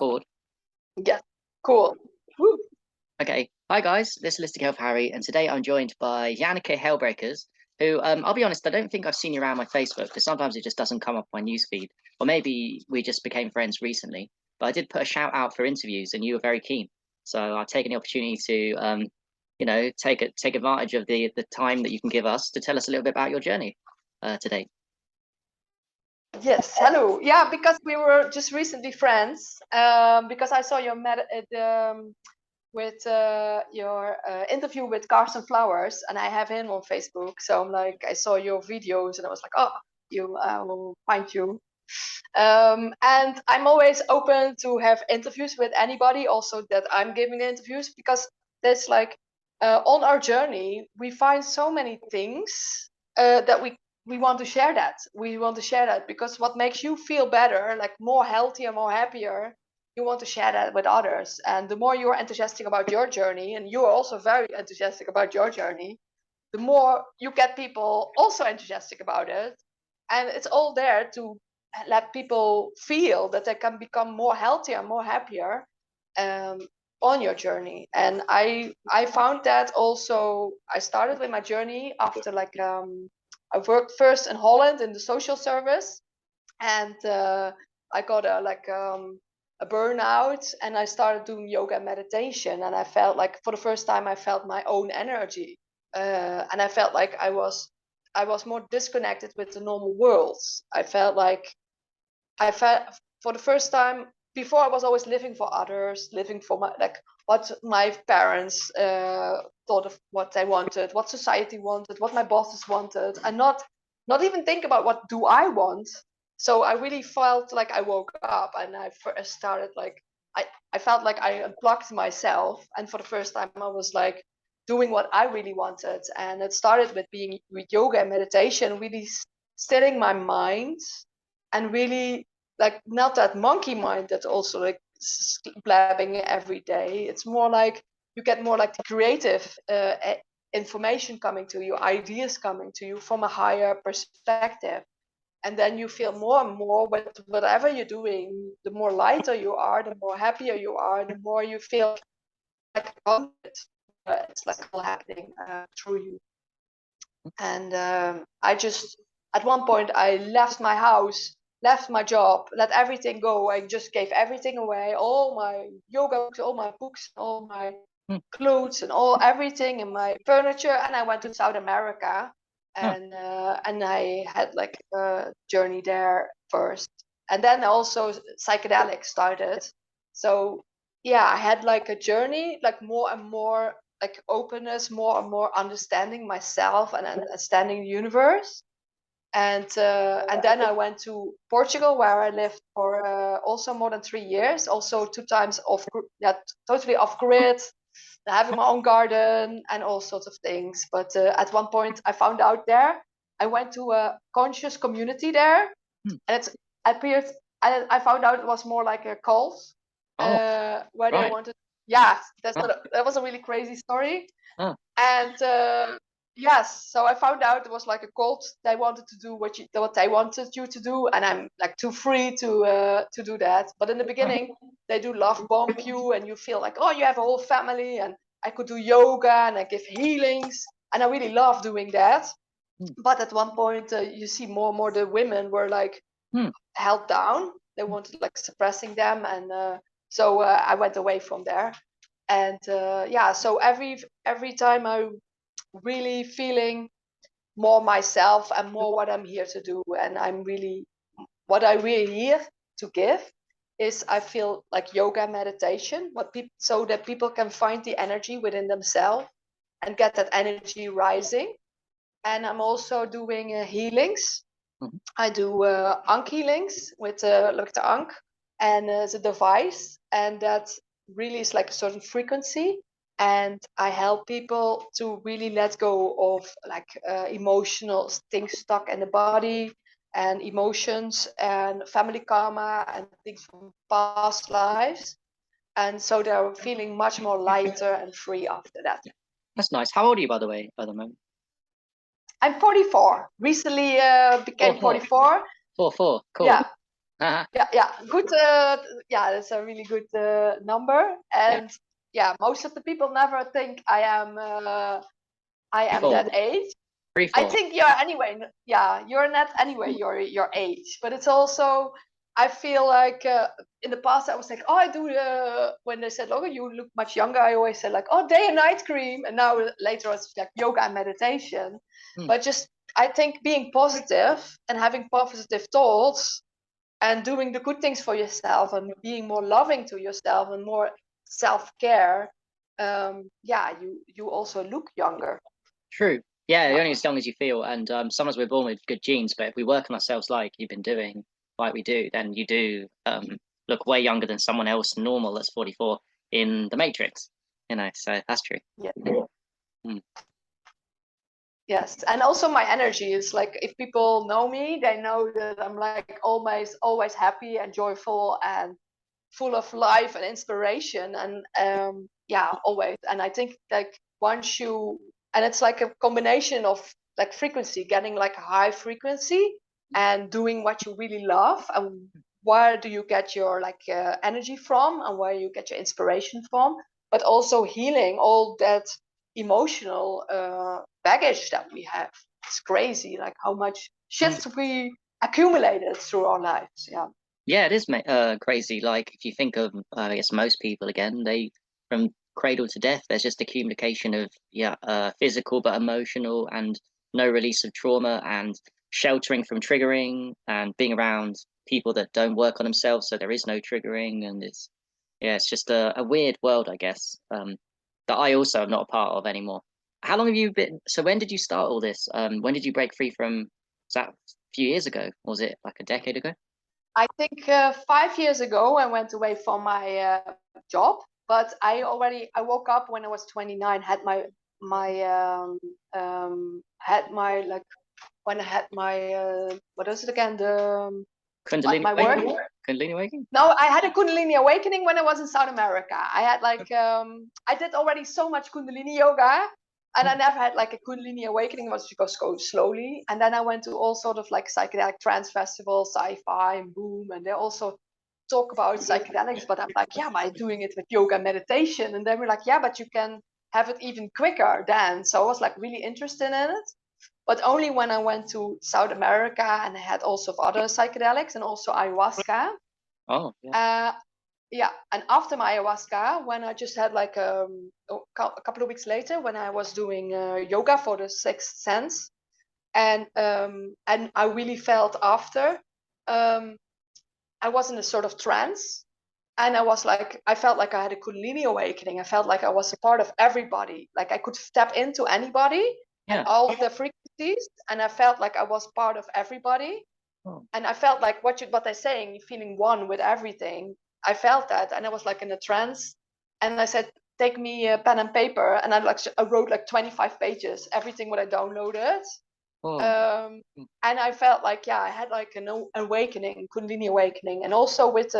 Record. Yeah, cool. Woo. Okay. Hi guys, this is Holistic Health Harry, and today I'm joined by MissHellbreakers, who I'll be honest, I don't think I've seen you around my Facebook because sometimes it just doesn't come up my newsfeed, or maybe we just became friends recently. But I did put a shout out for interviews, and you were very keen. So I've taken the opportunity to, take advantage of the time that you can give us to tell us a little bit about your journey today. Yes, hello. Yeah, because we were just recently friends. Because I saw your your interview with Carson Flowers, and I have him on Facebook. So I'm like, I saw your videos, and I was like, oh, I will find you. And I'm always open to have interviews with anybody, also that I'm giving interviews, because there's like on our journey we find so many things that we want to share that. We want to share that because what makes you feel better, like more healthier, more happier, you want to share that with others. And the more you're enthusiastic about your journey, and you're also very enthusiastic about your journey, the more you get people also enthusiastic about it. And it's all there to let people feel that they can become more healthier, more happier on your journey. And I found that also. I started with my journey after I worked first in Holland in the social service, and I got a burnout, and I started doing yoga and meditation, and I felt like for the first time I felt my own energy, and I felt like I was more disconnected with the normal world. I felt for the first time. Before, I was always living for others, living for what my parents thought of what they wanted, what society wanted, what my bosses wanted, and not even think about what do I want. So I really felt like I woke up, and I first started I felt like I unplugged myself, and for the first time I was like doing what I really wanted. And it started with yoga and meditation, really stilling my mind, and really like not that monkey mind that's also like blabbing every day. It's more like you get more like the creative information coming to you, ideas coming to you from a higher perspective. And then you feel more and more with whatever you're doing, the more lighter you are, the more happier you are, the more you feel like it's like all happening through you. And I just, at one point, I left my house, left my job, let everything go. I just gave everything away, all my yoga books, all my books, all my clothes, and everything, and my furniture. And I went to South America, and I had like a journey there first, and then also psychedelics started. So yeah, I had like a journey, like more and more like openness, more and more understanding myself and understanding the universe. And then I went to Portugal, where I lived for also more than 3 years, also 2 times totally off grid, having my own garden and all sorts of things. But at one point I found out there, I went to a conscious community there, and it appeared, I found out it was more like a cult, where they wanted. Yeah, that was a really crazy story. And yes, so I found out it was like a cult. They wanted to do what they wanted you to do, and I'm like too free to do that. But in the beginning, they do love bomb you, and you feel like, oh, you have a whole family. And I could do yoga, and I give healings, and I really love doing that. But at one point, you see more and more the women were like held down. They wanted like suppressing them, and so I went away from there. And yeah, so every time I really feeling more myself and more what I'm here to do, and what I really here to give is I feel like yoga meditation, so that people can find the energy within themselves and get that energy rising. And I'm also doing healings. I do Ankh healings with the Ankh, and the device, and that really is like a certain frequency. And I help people to really let go of like emotional things stuck in the body, and emotions and family karma and things from past lives. And so they're feeling much more lighter and free after that. That's nice. How old are you, by the way, at the moment? I'm 44. Recently became 44. 44. Cool. Yeah. Yeah, good. Yeah, that's a really good number. And yeah, most of the people never think I am Four. that age. Three, I four. think you're anyway. Yeah, you're not anyway your age, but it's also I feel like in the past I was like, oh, I do when they said, oh, you look much younger. I always said like, oh, day and night cream, and now later it's like yoga and meditation. Hmm. But just I think being positive and having positive thoughts and doing the good things for yourself and being more loving to yourself and more self-care, yeah, you also look younger. True. Yeah, Yeah. you're only as young as you feel, and sometimes we're born with good genes, but if we work on ourselves like you've been doing, like we do, then you do look way younger than someone else normal that's 44 in the Matrix. So that's true. Yeah. Mm. Yes, and also my energy is like if people know me, they know that I'm like always happy and joyful and full of life and inspiration and yeah, always. And I think like once you and it's like a combination of like frequency, getting like a high frequency and doing what you really love and where do you get your like energy from and where you get your inspiration from, but also healing all that emotional baggage that we have. It's crazy, like how much Mm. shit we accumulated through our lives. Yeah. Yeah, it is crazy. Like if you think of, I guess most people again, they from cradle to death, there's just accumulation of physical but emotional and no release of trauma and sheltering from triggering and being around people that don't work on themselves, so there is no triggering, and it's just a weird world, I guess, that I also am not a part of anymore. How long have you been? So when did you start all this? When did you break free from? Was that a few years ago? Or was it like a decade ago? I think 5 years ago I went away from my job, but I woke up when I was 29, had my like when I had my what is it again Kundalini my work. awakening? Kundalini awakening? No, I had a Kundalini awakening when I was in South America. I had like I did already so much Kundalini yoga, and I never had like a Kundalini awakening. It was because go slowly, and then I went to all sort of like psychedelic trance festivals, sci-fi, and boom, and they also talk about psychedelics. But I'm like, yeah, but I'm doing it with yoga and meditation, and they were like, yeah, but you can have it even quicker then. So I was like really interested in it, but only when I went to South America and I had also other psychedelics and also ayahuasca. Oh, yeah. Yeah, and after my ayahuasca, when I just had like a couple of weeks later, when I was doing yoga for the sixth sense, and I really felt after, um, I was in a sort of trance, and I felt like I had a Kundalini awakening. I felt like I was a part of everybody, like I could step into anybody and Yeah. all the frequencies, and I felt like I was part of everybody. Oh. And I felt like what they're saying, feeling one with everything. I felt that, and I was like in a trance. And I said, "Take me a pen and paper," and I wrote like 25 pages, everything what I downloaded. Oh. And I felt like I had like an awakening, Kundalini awakening, and also with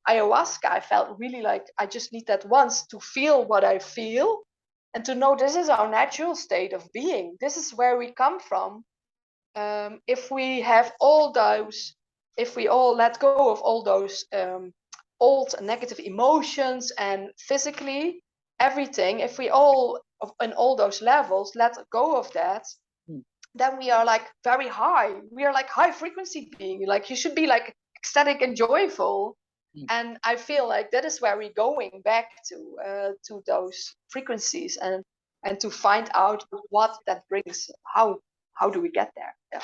ayahuasca, I felt really like I just need that once to feel what I feel, and to know this is our natural state of being. This is where we come from. If we have all those, if we all let go of all those old negative emotions and physically everything, if we all in all those levels let go of that, Mm. then we are like very high. We are like high frequency being. Like you should be like ecstatic and joyful. Mm. And I feel like that is where we're going back to those frequencies and to find out what that brings. How do we get there? Yeah.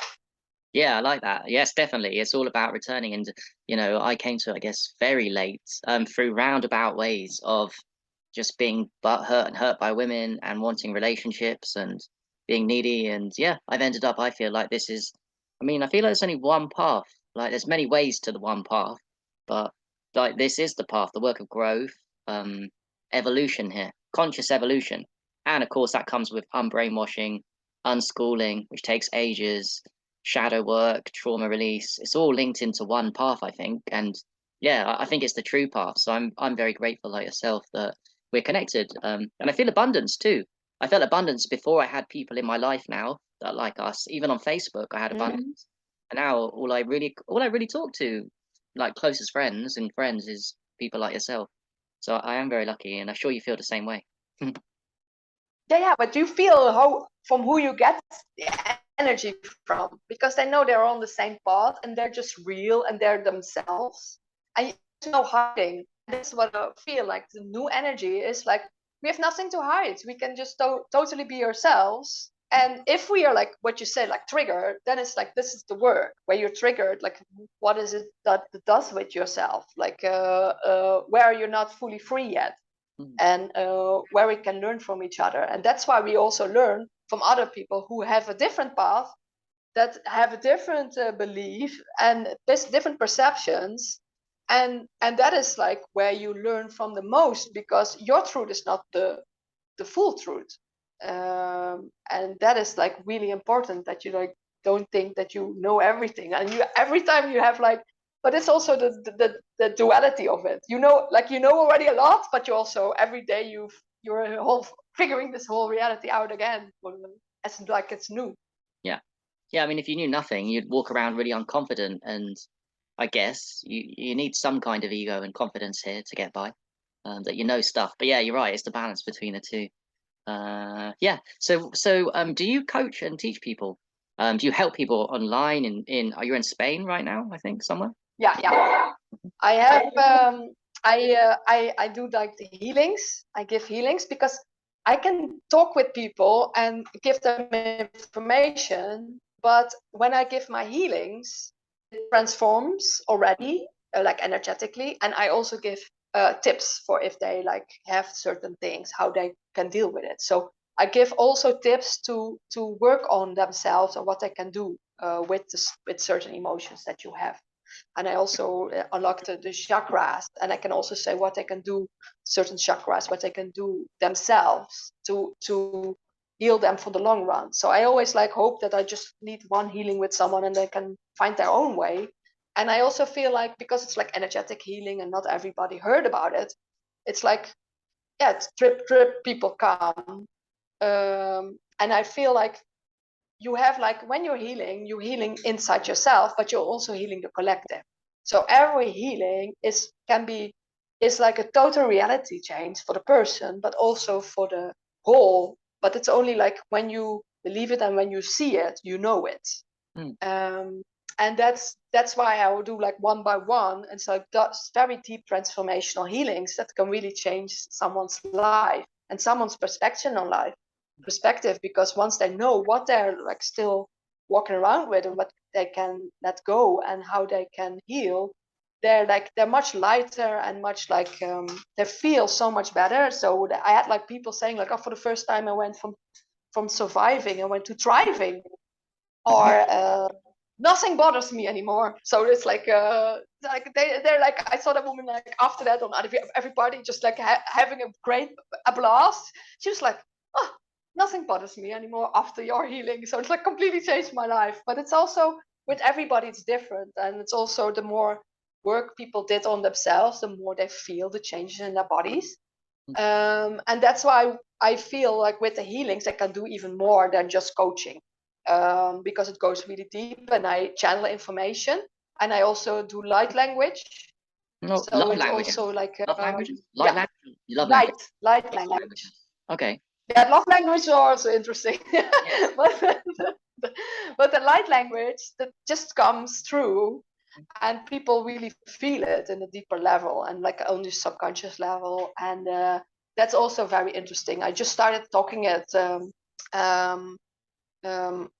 Yeah, I like that. Yes, definitely. It's all about returning. And, I came to, I guess, very late, through roundabout ways of just being hurt and hurt by women and wanting relationships and being needy. And yeah, I've ended up, I feel like I feel like there's only one path. Like there's many ways to the one path, but like this is the path, the work of growth, um, evolution here, conscious evolution. And of course, that comes with unbrainwashing, unschooling, which takes ages, shadow work, trauma release. It's all linked into one path, I think. And yeah, I think it's the true path. So I'm very grateful, like yourself, that we're connected. And I feel abundance too. I felt abundance before I had people in my life now that like us. Even on Facebook, I had Mm-hmm. abundance. And now all I really talk to like closest friends and friends is people like yourself. So I am very lucky, and I'm sure you feel the same way. Yeah, but you feel how from who you get the energy from, because they know they're on the same path and they're just real and they're themselves, and there's no hiding. That's what I feel like. The new energy is like we have nothing to hide. We can just totally be ourselves. And if we are like what you say, like triggered, then it's like this is the work where you're triggered. Like, what is it that it does with yourself? Like, where you're not fully free yet, and where we can learn from each other. And that's why we also learn from other people who have a different path, that have a different belief and different perceptions. And that is like where you learn from the most, because your truth is not the full truth. And that is like really important, that you like don't think that you know everything, and you every time you have like, but it's also the duality of it, you know, like you know already a lot, but you also every day you're whole figuring this whole reality out again, as like it's new. Yeah. Yeah, I mean, if you knew nothing, you'd walk around really unconfident, and I guess you need some kind of ego and confidence here to get by, that you know stuff. But yeah, you're right. It's the balance between the two. Yeah. So do you coach and teach people? Do you help people online? Are you in Spain right now? I think somewhere. Yeah. I have I do like the healings. I give healings because I can talk with people and give them information, but when I give my healings, it transforms already, like energetically, and I also give tips for if they like have certain things, how they can deal with it. So I give also tips to work on themselves or what they can do with certain emotions that you have. And I also unlocked the chakras, and I can also say what they can do, certain chakras, what they can do themselves to heal them for the long run. So I always like hope that I just need one healing with someone and they can find their own way. And I also feel like, because it's like energetic healing and not everybody heard about it, it's like, yeah, it's drip people come. And I feel like you have like, when you're healing inside yourself, but you're also healing the collective. So every healing is like a total reality change for the person, but also for the whole. But it's only like when you believe it and when you see it, you know it. Mm. And that's why I will do like one by one, and so that's very deep transformational healings that can really change someone's life and someone's perspective, because once they know what they're like still walking around with and what they can let go and how they can heal, they're much lighter and much like they feel so much better. So I had like people saying like, oh, for the first time I went from surviving I went to thriving, or nothing bothers me anymore. So it's like they're like, I saw that woman like after that on everybody just like having a blast. She was like, oh, nothing bothers me anymore after your healing. So it's like completely changed my life. But it's also with everybody it's different, and it's also the more work people did on themselves, the more they feel the changes in their bodies. And that's why I feel like with the healings I can do even more than just coaching, because it goes really deep and I channel information, and I also do light language. No, So love it's languages. also like Love languages. Light yeah, language. You love language. light Love language. languages. Okay. Yeah, love language are also interesting. Yeah. but but the light language that just comes through, and people really feel it in a deeper level and like on the subconscious level. And that's also very interesting. I just started talking um,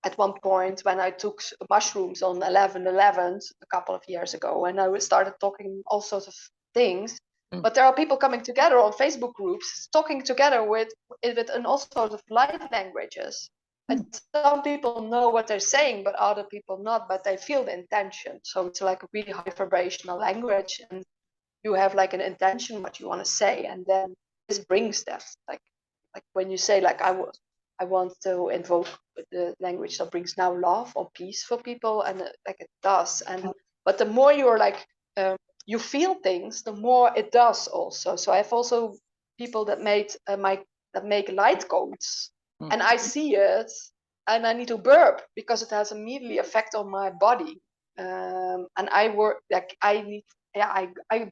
at one point when I took mushrooms on 11/11 a couple of years ago, and I started talking all sorts of things. Mm. But there are people coming together on Facebook groups, talking together with in all sorts of light languages. And some people know what they're saying, but other people not. But they feel the intention. So it's like a really high vibrational language, and you have like an intention what you want to say, and then this brings that. Like when you say like I want to invoke the language that brings now love or peace for people, and like it does. And but the more you're like you feel things, the more it does also. So I have also people that that make light codes, Mm. and I see it, and I need to burp because it has immediately effect on my body. and I work like I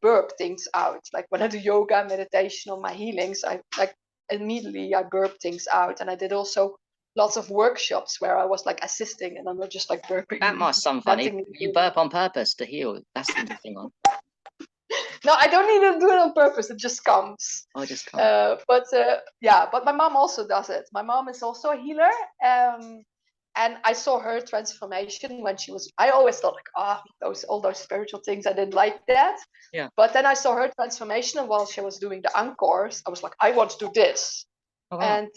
burp things out. Like when I do yoga, meditation, or my healings, I like immediately I burp things out. And I did also lots of workshops where I was like assisting, and I'm not just like burping. That must sound funny. You burp on purpose to heal. That's the interesting one. No, I don't need to do it on purpose. It just comes. Oh, it just comes. But my mom also does it. My mom is also a healer. And I saw her transformation when she was. I always thought like, all those spiritual things. I didn't like that. Yeah. But then I saw her transformation, and while she was doing the encores, I was like, I want to do this. Oh, wow. And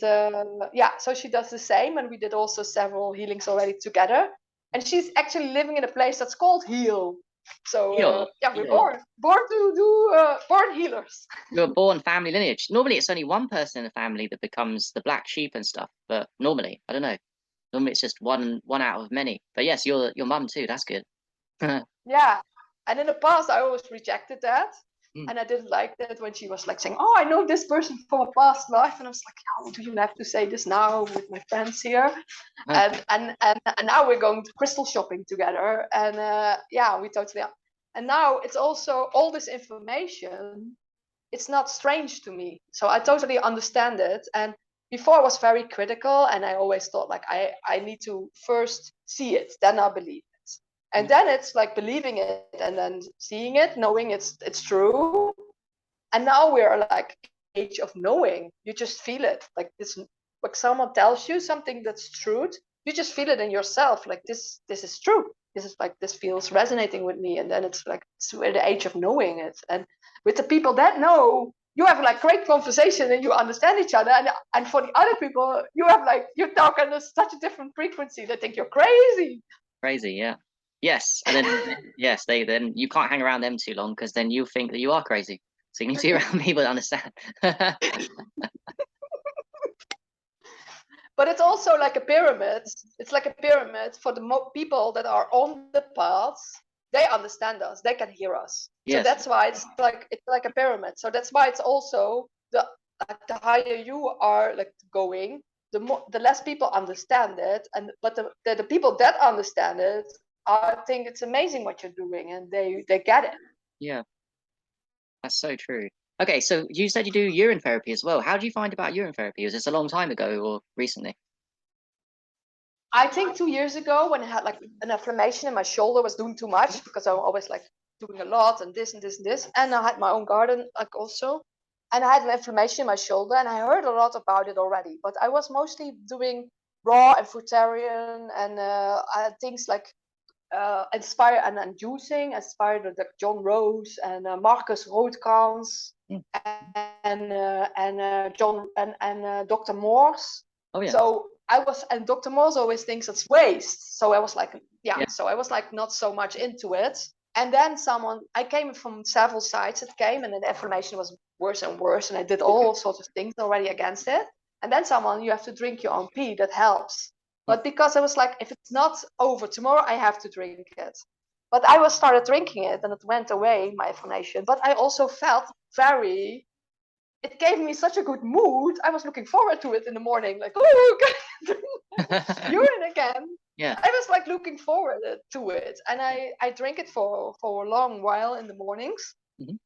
so she does the same, and we did also several healings already together. And she's actually living in a place that's called Heal. So we're born to do born healers. You're born family lineage. Normally, it's only one person in the family that becomes the black sheep and stuff. But normally, I don't know. Normally, it's just one out of many. But yes, your mum too. That's good. Yeah, and in the past, I always rejected that, and I didn't like that when she was like saying, "Oh, I know this person from a past life," and I was like, "How do you have to say this now with my friends here?" And now we're going to crystal shopping together, and we totally are. And now it's also all this information. It's not strange to me, so I totally understand it. And before I was very critical, and I always thought like I need to first see it, then I believe. And then it's like believing it, and then seeing it, knowing it's true. And now we're like age of knowing. You just feel it. Like this, like someone tells you something that's truth, you just feel it in yourself. Like this is true. This is like, this feels resonating with me. And then it's like, we're the age of knowing it. And with the people that know, you have like great conversation and you understand each other. And for the other people, you have like, you talk on such a different frequency. They think you're crazy. Crazy, yeah. Yes, and then then you can't hang around them too long, because then you think that you are crazy. So you need to be around people that understand. But it's also like a pyramid. It's like a pyramid for the people that are on the paths. They understand us. They can hear us. Yes. So that's why it's like a pyramid. So that's why it's also the higher you are like going, the less people understand it. But the people that understand it, I think it's amazing what you're doing, and they get it. Yeah, that's so true. Okay, so you said you do urine therapy as well. How did you find about urine therapy? Was this a long time ago or recently? I think 2 years ago, when I had like an inflammation in my shoulder, was doing too much because I'm always like doing a lot and this and this and this. And I had my own garden like also, and I had an inflammation in my shoulder, and I heard a lot about it already. But I was mostly doing raw and fruitarian and things like inspired and juicing, inspired like John Rose and Marcus Roodkans and John and Dr. Morse. Oh yeah. So and Dr. Morse always thinks it's waste. So I was like, so I was like not so much into it. And then I came from several sides. It came, and then the inflammation was worse and worse, and I did all sorts of things already against it. And then you have to drink your own pee. That helps. But because I was like, if it's not over tomorrow, I have to drink it. But I started drinking it, and it went away, my inflammation. But I also felt it gave me such a good mood. I was looking forward to it in the morning, like, oh, urine again. Yeah. I was like looking forward to it, and I drink it for a long while in the mornings. Mm-hmm.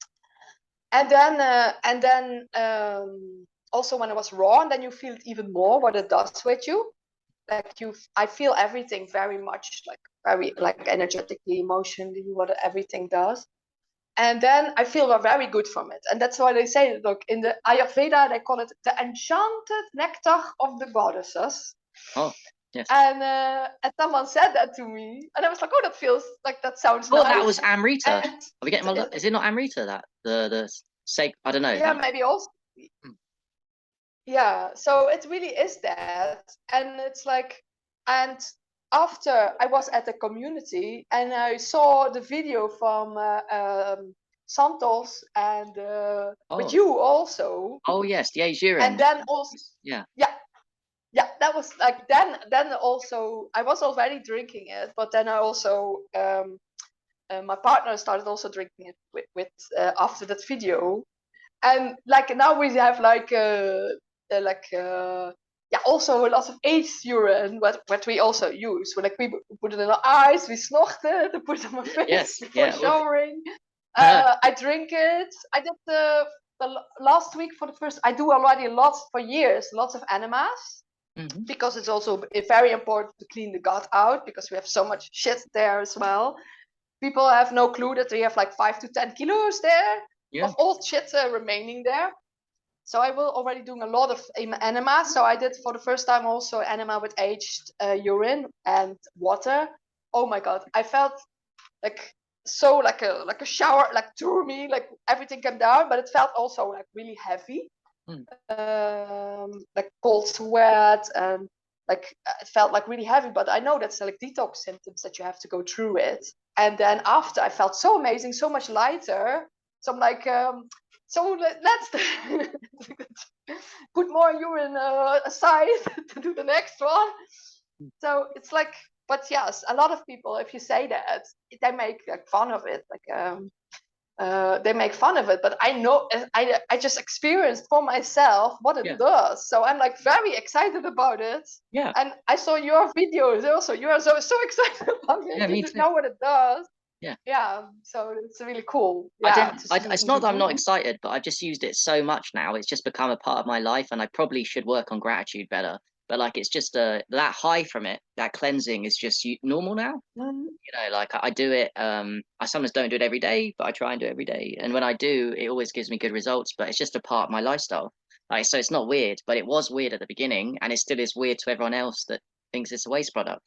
And then also when it was raw, and then you feel it even more what it does with you. Like I feel everything very much very energetically, emotionally, what everything does. And then I feel very good from it. And that's why they say, look, in the Ayurveda, they call it the enchanted nectar of the goddesses. Oh, yes. And someone said that to me. And I was like, oh, that sounds nice. That was Amrita. Are we getting is it not Amrita, that? The sake, I don't know. Yeah, maybe also. Yeah, so it really is that. And it's like, and after I was at the community and I saw the video from Santos and with you also. Oh yes, the urine. And then also, yeah, that was like then also I was already drinking it, but then I also my partner started also drinking it with after that video, and like now we have also a lot of aged urine, what we also use. So like we put it in our eyes, we snort it, we put it on my face Yes, before yeah. showering. I drink it. I did the last week for the first. I do already for years, lots of enemas. Mhm. Because it's also very important to clean the gut out, because we have so much shit there as well. People have no clue that we have like 5 to 10 kilos there of old shit remaining there. So I will already doing a lot of enema. So I did for the first time also enema with aged urine and water. Oh my god, I felt like so like a shower, like through me, like everything came down, but it felt also like really heavy. Like cold sweat, and like it felt like really heavy. But I know that's like detox symptoms that you have to go through it. And then after, I felt so amazing, so much lighter. So I'm like, so let's put more urine aside to do the next one. So it's like, but yes, a lot of people, if you say that, they make like fun of it. Like they make fun of it, but I know I just experienced for myself what it does. So I'm like very excited about it. Yeah. And I saw your videos also. You are so excited about it. Yeah, You me didn't too. know what it does. Yeah. Yeah. So it's really cool. I Yeah. didn't. It's not that I'm not excited, but I've just used it so much now. It's just become a part of my life, and I probably should work on gratitude better. But like, it's just that high from it, that cleansing is just normal now. You know, like I do it. I sometimes don't do it every day, but I try and do it every day. And when I do, it always gives me good results. But it's just a part of my lifestyle. Like, so it's not weird, but it was weird at the beginning, and it still is weird to everyone else that thinks it's a waste product.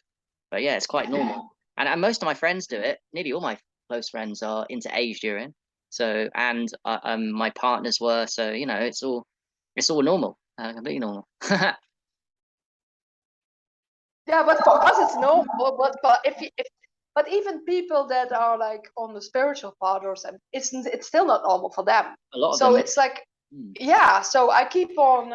But yeah, it's quite normal. And most of my friends do it. Nearly all my close friends are into aged urine. So, and my partners were. So, you know, it's all normal, completely normal. Yeah, but for us it's normal. But but even people that are like on the spiritual path or something, it's still not normal for them. A lot of So them. it's like, yeah. So I keep on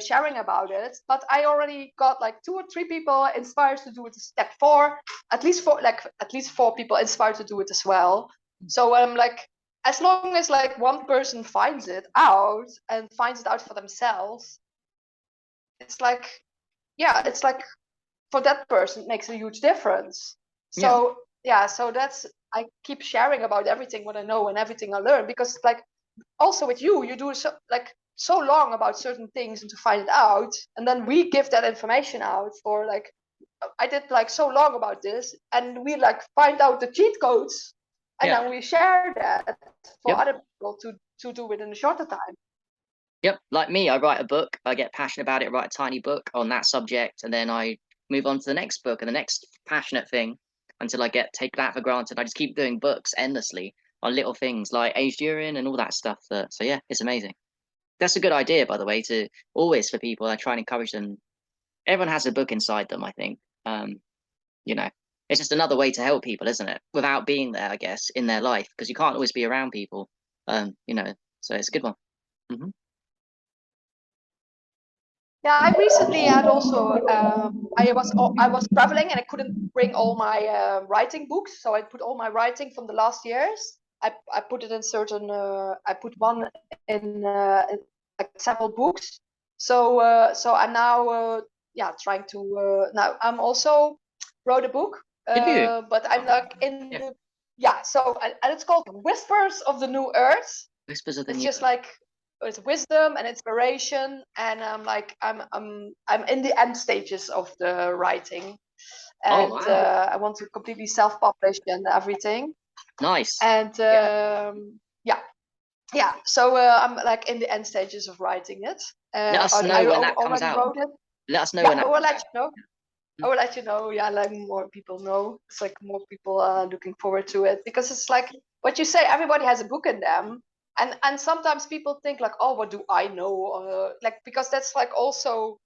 sharing about it, but I already got like 2 or 3 people inspired to do it. Step 4, at least 4 people inspired to do it as well. So I'm like, as long as like one person finds it out and finds it out for themselves, it's like, yeah, it's like for that person it makes a huge difference. So so that's, I keep sharing about everything what I know and everything I learn, because like also with you do so long about certain things and to find it out, and then we give that information out for like, I did like so long about this, and we like find out the cheat codes, and then we share that for other people to do it in a shorter time. Yep, like me, I write a book, I get passionate about it, write a tiny book on that subject, and then I move on to the next book and the next passionate thing until I take that for granted. I just keep doing books endlessly on little things like aged urine and all that stuff. So yeah, it's amazing. That's a good idea, by the way, to always for people. I try and encourage them. Everyone has a book inside them, I think. You know, it's just another way to help people, isn't it? Without being there, I guess, in their life, because you can't always be around people. You know, so it's a good one. Mm-hmm. Yeah, I recently had also I was traveling and I couldn't bring all my writing books, so I put all my writing from the last years. I put it in certain. I put one in like several books. So I'm now trying to now I'm also wrote a book, Did you? but I'm like in so and it's called Whispers of the New Earth. Whispers of the It's New. just like it's wisdom and inspiration, and I'm in the end stages of the writing, and I want to completely self-publish and everything. Nice. And so I'm like in the end stages of writing it. Let us know when that comes out. Wrote it. Let us know when that I will let you know. I will let you know. Yeah, let more people know. It's like more people are looking forward to it, because it's like what you say. Everybody has a book in them, and sometimes people think like, oh, what do I know? Like, because that's like also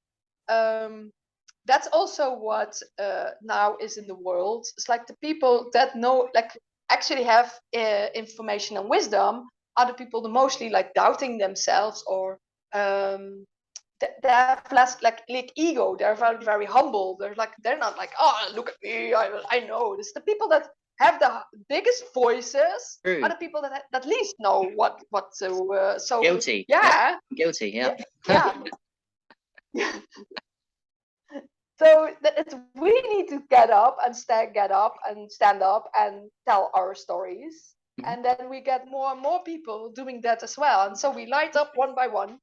that's also what now is in the world. It's like the people that know, like actually have information and wisdom, are the people that mostly like doubting themselves, or they have less like ego. They're very, very humble. They're not like, oh, look at me, I know. It's the people that have the biggest voices. True. Are the people that at least know what so guilty. yeah. Guilty. Yeah. Yeah. So we need to get up and stand up and tell our stories, and then we get more and more people doing that as well, and so we light up one by one.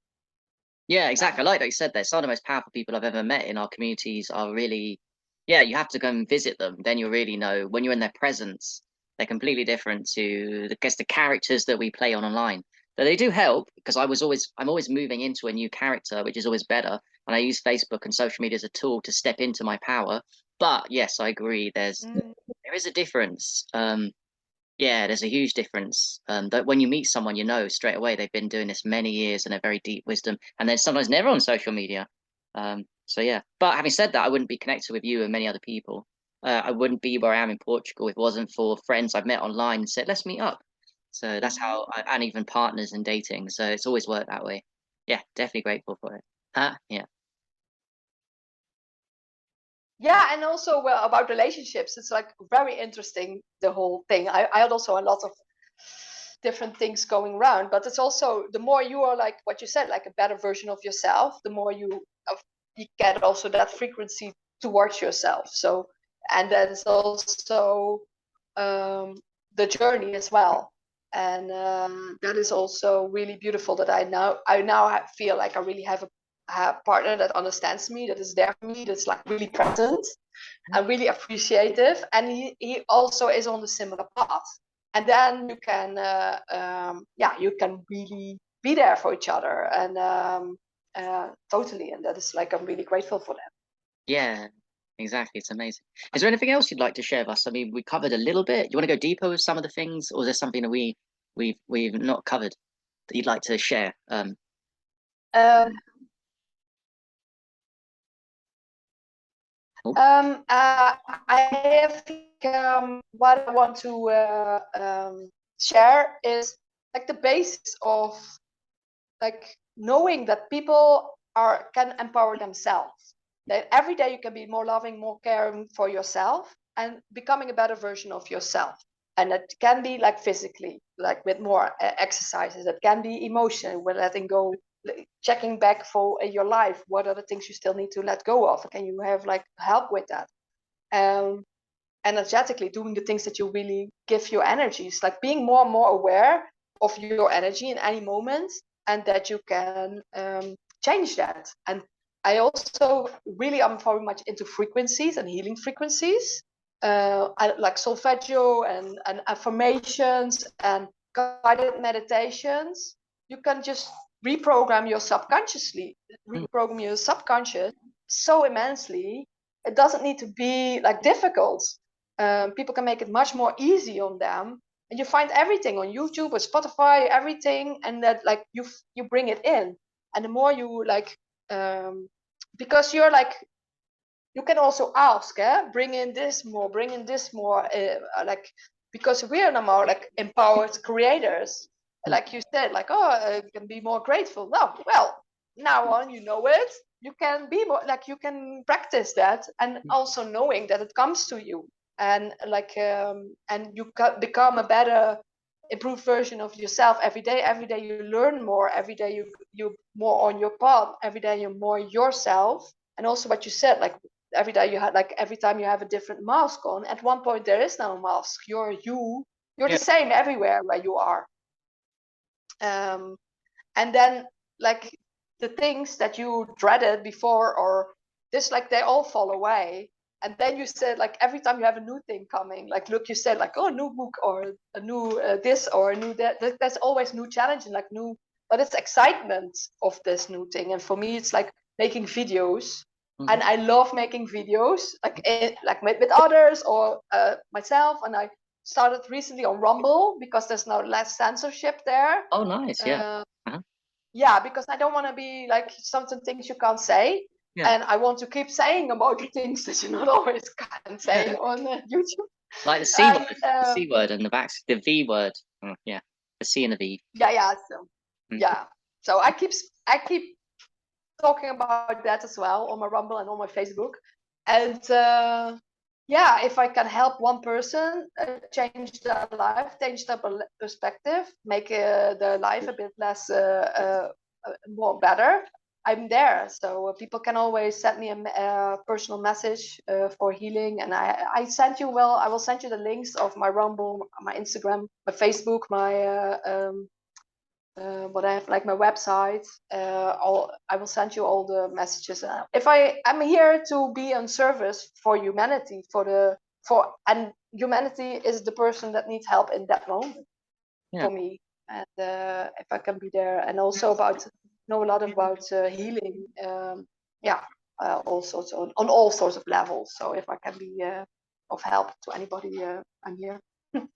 Yeah, exactly. I like that you said that. Some of the most powerful people I've ever met in our communities are really, yeah, you have to go and visit them. Then you'll really know when you're in their presence, they're completely different to, I guess, the characters that we play on online. But they do help because I'm always moving into a new character, which is always better. And I use Facebook and social media as a tool to step into my power. But yes, I agree. There is a difference. Yeah, there's a huge difference. That when you meet someone, you know straight away they've been doing this many years and a very deep wisdom, and they're sometimes never on social media. So yeah. But having said that, I wouldn't be connected with you and many other people. I wouldn't be where I am in Portugal if it wasn't for friends I've met online and said, "Let's meet up." So that's how, and even partners in dating. So it's always worked that way. Yeah, definitely grateful for it. Yeah. Yeah, and also about relationships, it's like very interesting, the whole thing. I had also a lot of different things going around, but it's also, the more you are like what you said, like a better version of yourself, the more you get also that frequency towards yourself. So, and that's also the journey as well. And that is also really beautiful, that I now feel like I really have a partner that understands me, that is there for me, that's like really present and really appreciative, and he also is on the similar path. And then you can you can really be there for each other, and totally, and that is like, I'm really grateful for that. Yeah, exactly. It's amazing. Is there anything else you'd like to share with us? I mean, we covered a little bit. You want to go deeper with some of the things, or is there something that we've not covered that you'd like to share? um, Oh, I think what I want to share is like the basics of like knowing that people can empower themselves. That every day you can be more loving, more caring for yourself, and becoming a better version of yourself. And that can be like physically, like with more exercises. That can be emotionally, with letting go, checking back for your life. What are the things you still need to let go of? Can you have like help with that? Um, Energetically doing the things that you really give your energies, like being more and more aware of your energy in any moment, and that you can change that. And I also really am very much into frequencies and healing frequencies. I like solfeggio and affirmations and guided meditations. You can just reprogram your reprogram your subconscious so immensely. It doesn't need to be like difficult. People can make it much more easy on them, and you find everything on YouTube or Spotify, everything, and that like you bring it in. And the more you like, because you're like, you can also ask, bring in this more, like, because we are now more like empowered creators, like you said, like, oh, I can be more grateful now. Well, now on, you know it, you can be more like, you can practice that, and also knowing that it comes to you, and like and you become a better, improved version of yourself every day. Every day you learn more, every day you more on your path, every day you're more yourself. And also what you said, like every day you had, like every time you have a different mask on, at one point there is no mask, you're yeah. the same everywhere where you are. And then like the things that you dreaded before, or this, like they all fall away. And then you said, like every time you have a new thing coming, like look, you said like, oh, a new book, or a new this, or a new that, there's always new challenge and like new, but it's excitement of this new thing. And for me it's like making videos. And I love making videos, like like with others, or myself. And I started recently on Rumble, because there's no less censorship there. Oh, nice. Yeah. Uh-huh. Yeah, because I don't want to be like something things you can't say, Yeah. and I want to keep saying about the things that you not always can say on YouTube. Like the C And word, the C word, and the back, the V word. Yeah, the C and the V. yeah, so Mm. yeah, so I keep talking about that as well on my Rumble and on my Facebook. And yeah, if I can help one person change their life, change their perspective, make the life a bit less more better, I'm there. So people can always send me a personal message for healing, and I send you. Well, I will send you the links of my Rumble, my Instagram, my Facebook, my what I have, like my website. I will send you all the messages. If I'm here to be on service for humanity, and humanity is the person that needs help in that moment Yeah. for me, and if I can be there, and also know a lot about healing. Yeah, all sorts on all sorts of levels. So if I can be of help to anybody, I'm here.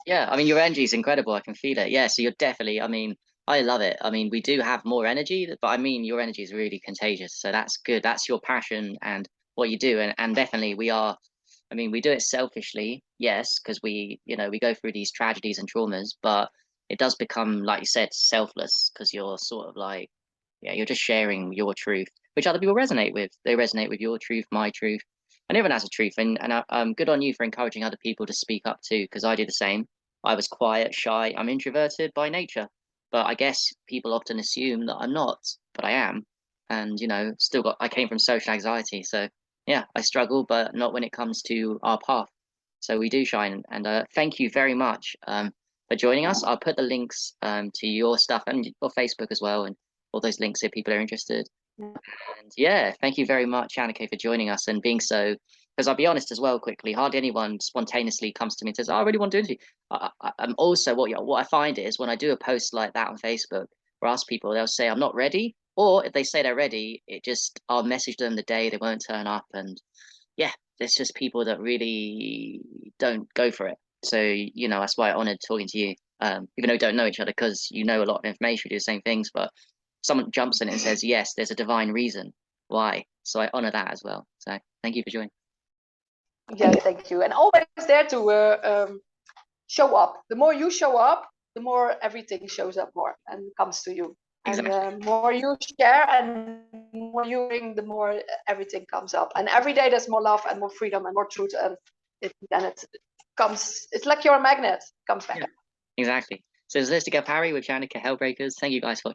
Yeah, I mean, your energy is incredible. I can feel it. Yeah, so you're definitely, I mean, I love it. I mean, we do have more energy, but I mean, your energy is really contagious. So that's good. That's your passion and what you do. And definitely we are, I mean, we do it selfishly, yes, because we go through these tragedies and traumas, but it does become, like you said, selfless because you're sort of like, yeah, you're just sharing your truth, which other people resonate with. They resonate with your truth, my truth, and everyone has a truth. And good on you for encouraging other people to speak up too, because I do the same. I was quiet, shy. I'm introverted by nature, but I guess people often assume that I'm not, but I am. And I came from social anxiety, so yeah, I struggle, but not when it comes to our path. So we do shine. And thank you very much for joining us. I'll put the links to your stuff and your Facebook as well, and all those links if people are interested. And yeah, thank you very much, Anneke, for joining us and being so. Because I'll be honest as well, quickly, hardly anyone spontaneously comes to me and says, "Oh, I really want to do it." I'm also what I find is when I do a post like that on Facebook or ask people, they'll say I'm not ready, or if they say they're ready, I'll message them the day they won't turn up, and yeah, there's just people that really don't go for it. So that's why I honored talking to you, even though we don't know each other, because you know a lot of information, we do the same things, but someone jumps in and says, yes, there's a divine reason why. So I honor that as well. So thank you for joining. Yeah, thank you, and always there to show up. The more you show up, the more everything shows up more and comes to you. And Exactly. the more you share and more you bring, the more everything comes up. And every day there's more love and more freedom and more truth. And then it comes, it's like you're a magnet, it comes back. Yeah, exactly. So this is Listica Parry with Janica Hellbreakers. Thank you guys for